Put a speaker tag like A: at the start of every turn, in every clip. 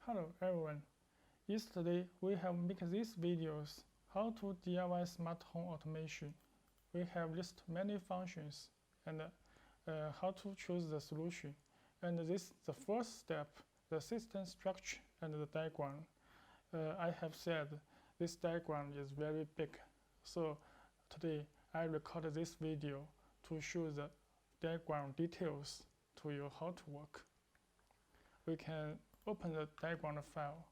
A: Hello everyone. Yesterday we have made these videos how to DIY smart home automation. We have listed many functions and how to choose the solution. And this is the first step, the system structure and the diagram. I have said this diagram is very big. So today I record this video to show the diagram details to you how to work. We can open the diagram file.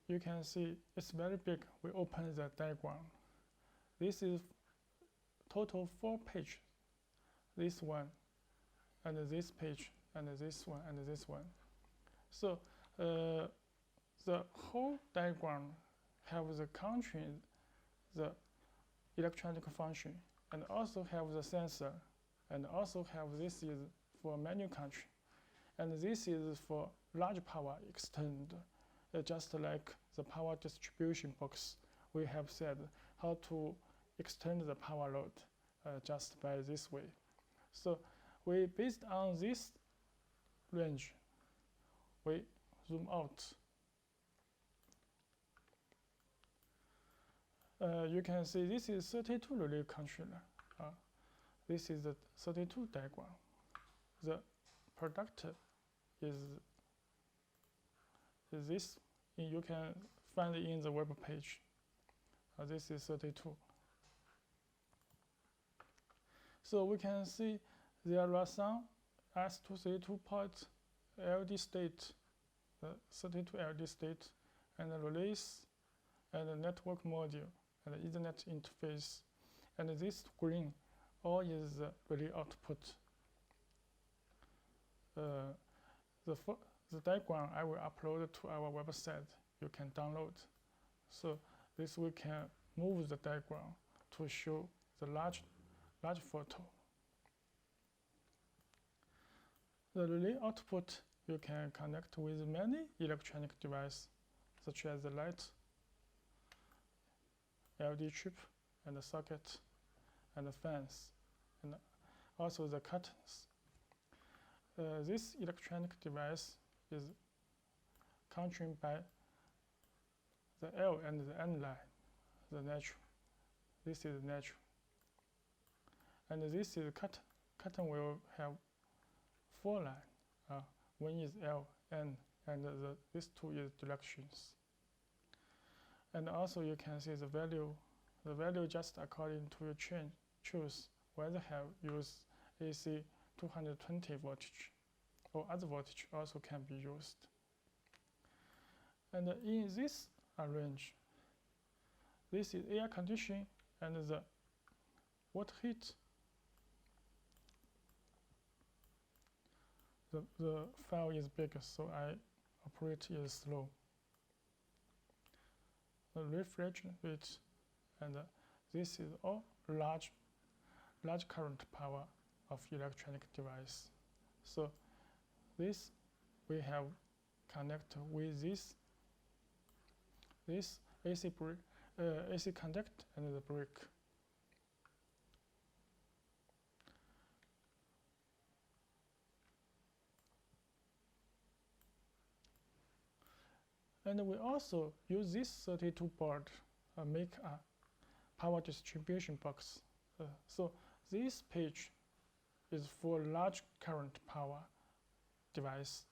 A: You can see it's very big. We open the diagram. This is total 4 pages. This one, and this page, and this one, and this one. So the whole diagram have the country, the electronic function, and also have the sensor, and also have this is for menu country. And this is for large power extend, just like the power distribution box. We have said how to extend the power load just by this way. So we, based on this range, we zoom out. You can see this is 32 relay controller. This is the 32 diagram. The product is this. You can find it in the web page. This is 32. So we can see there are some S232 ports, LD state, 32 LD state, and relays, and the network module, and the Ethernet interface. And this green, all is the relay output. The diagram I will upload to our website. You can download. So this we can move the diagram to show the large photo. The relay output you can connect with many electronic devices, such as the light, LED chip, and the socket, and the fans, and also the curtains. This electronic device is controlled by the L and the N line, the natural. This is natural. And this is curtain. Curtain will have 4 lines. One is L, N, and these 2 is directions. And also you can see the value. The value just according to your choose whether have use AC 220 voltage or other voltage also can be used. And in this range, this is air conditioning and the water heat. The file is big, so I operate is slow. The refrigerant, and this is all large current power of electronic device. So this we have connect with this AC conduct and the brick. And we also use this 32 board make a power distribution box. So this page is for large current power device.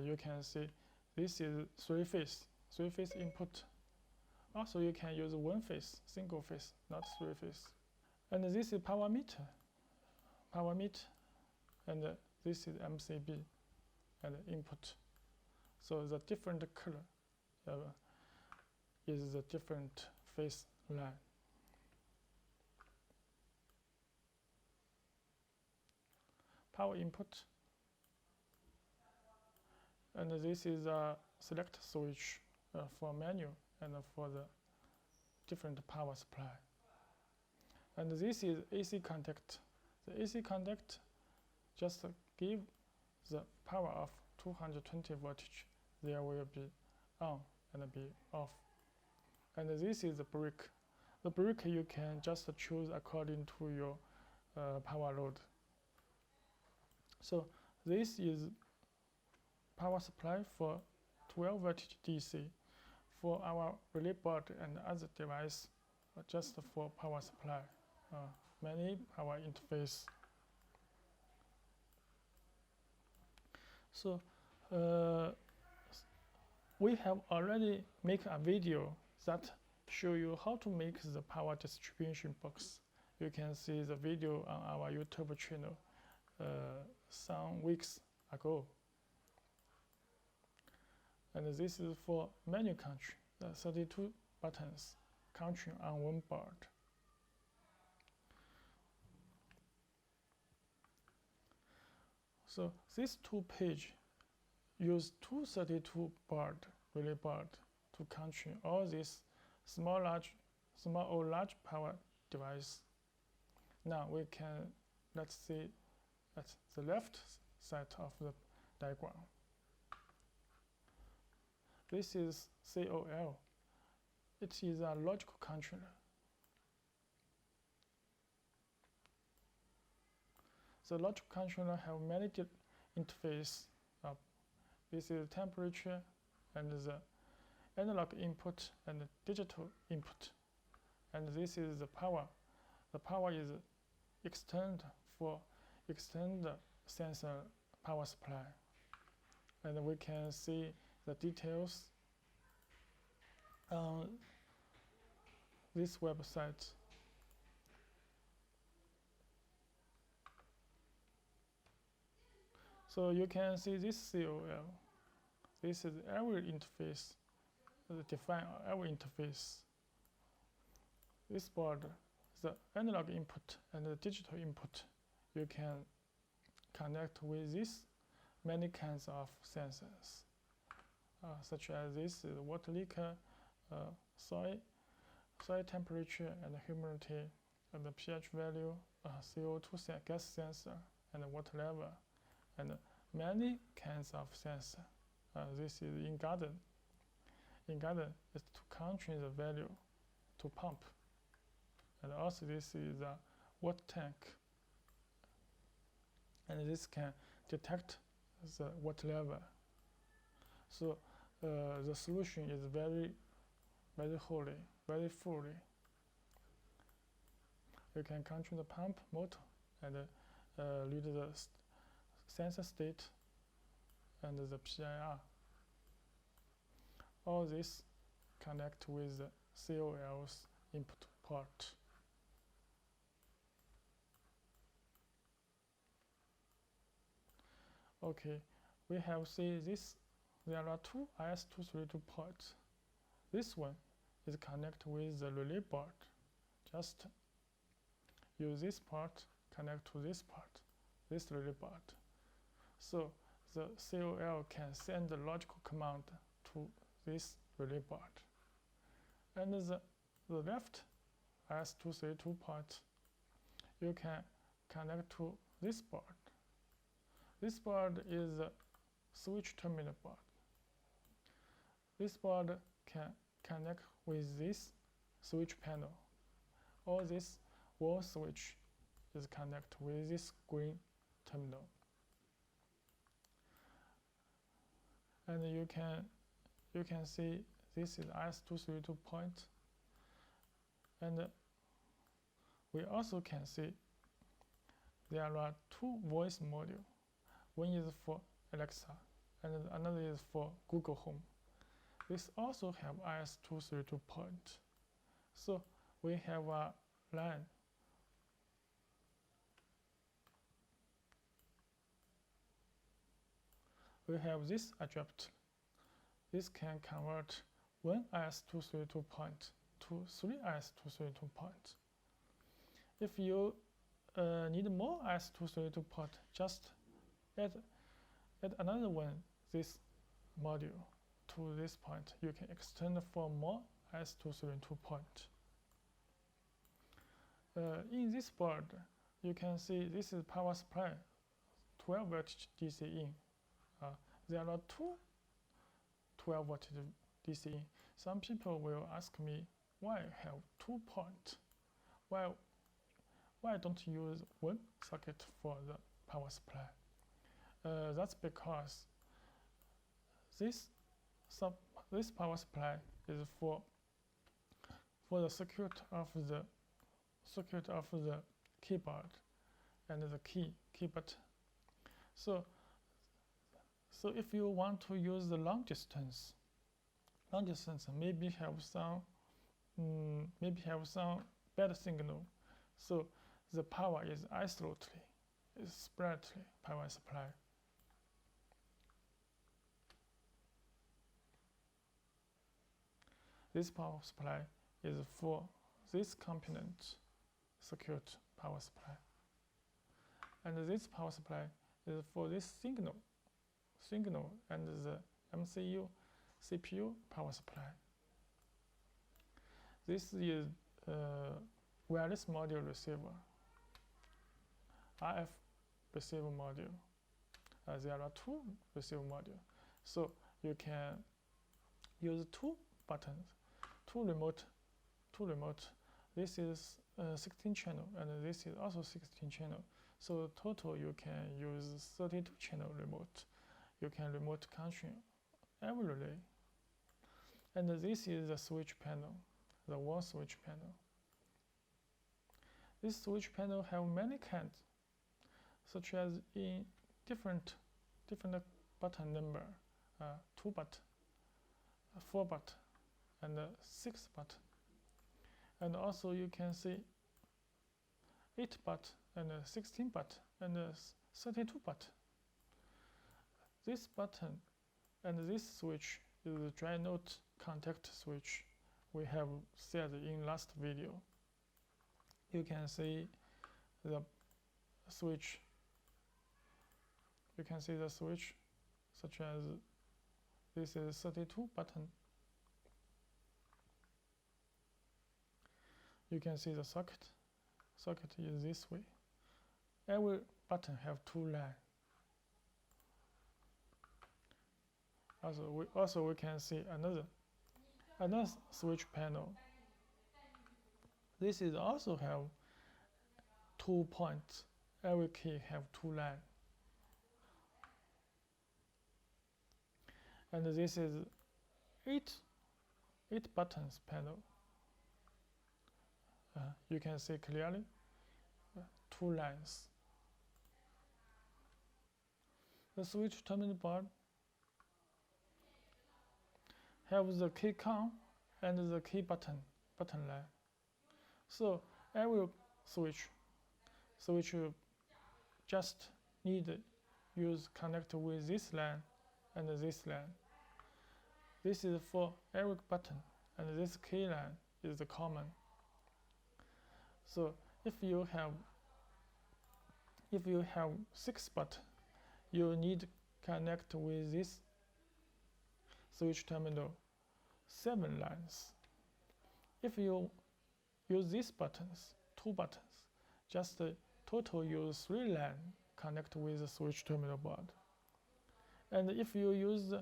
A: You can see this is 3-phase input. Also you can use 1-phase, single phase, not 3-phase. And this is power meter, and this is MCB and input. So the different color is the different phase line. Power input. And this is a select switch for menu and for the different power supply. And this is AC contact. The AC contact just give the power of 220 voltage. There will be on and be off. And this is the brick. The brick you can just choose according to your power load. So this is power supply for 12 voltage DC for our relay board and other device, just for power supply, many power interface. So we have already made a video that show you how to make the power distribution box. You can see the video on our YouTube channel some weeks ago. And this is for menu country, the 32 buttons, country on one board. So these two pages use 232 board, relay board, to country all these small or large power device. Now we can, let's see at the left side of the diagram. This is COL. It is a logical controller. The logical controller have many interfaces. This is temperature and the analog input and the digital input. And this is the power. The power is extend sensor power supply. And we can see the details on this website. So you can see this COL. This is every interface, define every interface. This board, the analog input and the digital input, you can connect with these many kinds of sensors, such as this is water leaker, soil temperature and humidity, and the pH value, CO2 gas sensor, and water level, and many kinds of sensor. This is in garden. In garden is to control the value to pump. And also this is a water tank. And this can detect the water level. So the solution is very fully. You can control the pump motor and read the sensor state and the PIR. All this connect with the COL's input port. Okay, we have seen this. There are two IS-232 ports. This one is connected with the relay board. Just use this port, connect to this port, this relay board. So the COL can send the logical command to this relay board. And the left IS-232 port, you can connect to this board. This board is a switch terminal board. This board can connect with this switch panel. All this wall switch is connected with this green terminal. And you can see this is IS-232 point. And we also can see there are two voice modules. One is for Alexa, and another is for Google Home. This also have IS-232 point. So we have a line. We have this adapter. This can convert one IS-232 point to 3 IS-232 points. If you need more IS-232 port, just add another one, this module, to this point. You can extend for more IS-232 point. In this board, you can see this is power supply, 12 voltage DC in. There are two 12 voltage DC in. Some people will ask me, why have 2 points? Why don't you use one socket for the power supply? That's because this power supply is for the circuit of the keyboard and the key button. So if you want to use the long distance maybe have some bad signal. So the power is separately power supply. This power supply is for this component circuit power supply, and this power supply is for this signal and the MCU CPU power supply. This is wireless module receiver, RF receiver module. There are two receiver modules, so you can use two buttons, two remote. This is 16 channel, and this is also 16 channel. So total you can use 32 channel remote. You can remote control every relay. And this is the switch panel, the wall switch panel. This switch panel have many kinds, such as in different button number, 2 button, 4 button, and 6 button. And also you can see 8 button and 16 button and 32 button. This button and this switch is the dry note contact switch we have said in last video. You can see the switch. You can see the switch, such as this is 32 button. You can see the socket. Socket is this way. Every button have 2 lines. Also we can see another switch panel. This is also have 2 points. Every key have 2 lines. And this is 8 buttons panel. You can see clearly 2 lines. The switch terminal board have the key count and the key button line. So every switch just need use connect with this line and this line. This is for every button, and this key line is the common. So if you have 6 buttons, you need connect with this switch terminal 7 lines. If you use these buttons, 2 buttons, just total use 3 lines connect with the switch terminal board. And if you use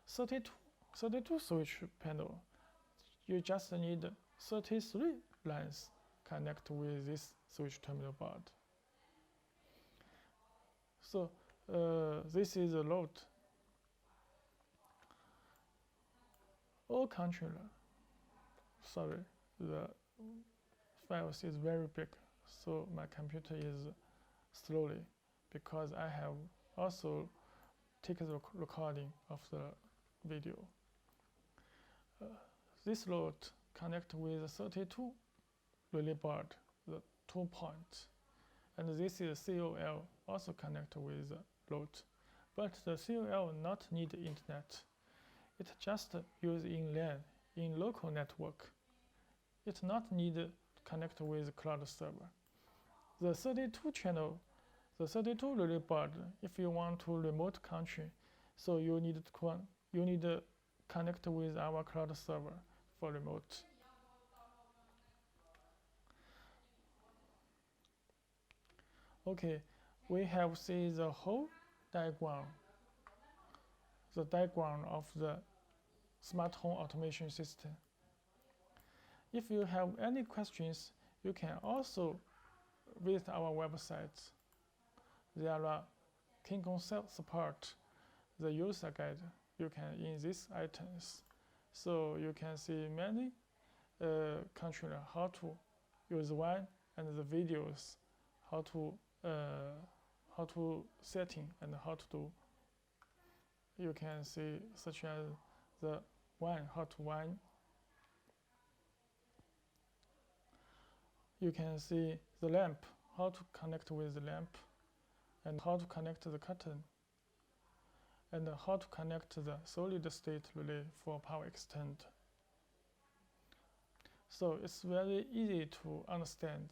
A: 32 switch panel, you just need 33 lines connect with this switch terminal board. So this is a load. All controller. Sorry, the files is very big, so my computer is slowly, because I have also taken the recording of the video. This load connect with 32 relay board, the 2 points, and this is COL also connect with the load, but the COL not need internet. It just use in LAN, in local network. It not need to connect with cloud server. The 32 relay board, if you want to remote control, so you need to connect with our cloud server for remote. Okay, we have seen the whole diagram, of the smart home automation system. If you have any questions, you can also visit our website. There are KinCony support the user guide, you can in these items. So you can see many controller how to use one, and the videos how to setting and how to do. You can see such as the one, how to one. You can see the lamp, how to connect with the lamp, and how to connect the curtain, and how to connect the solid state relay for power extend. So it's very easy to understand.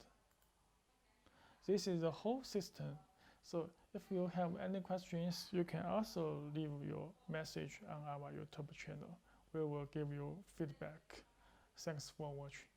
A: This is the whole system. So if you have any questions, you can also leave your message on our YouTube channel. We will give you feedback. Thanks for watching.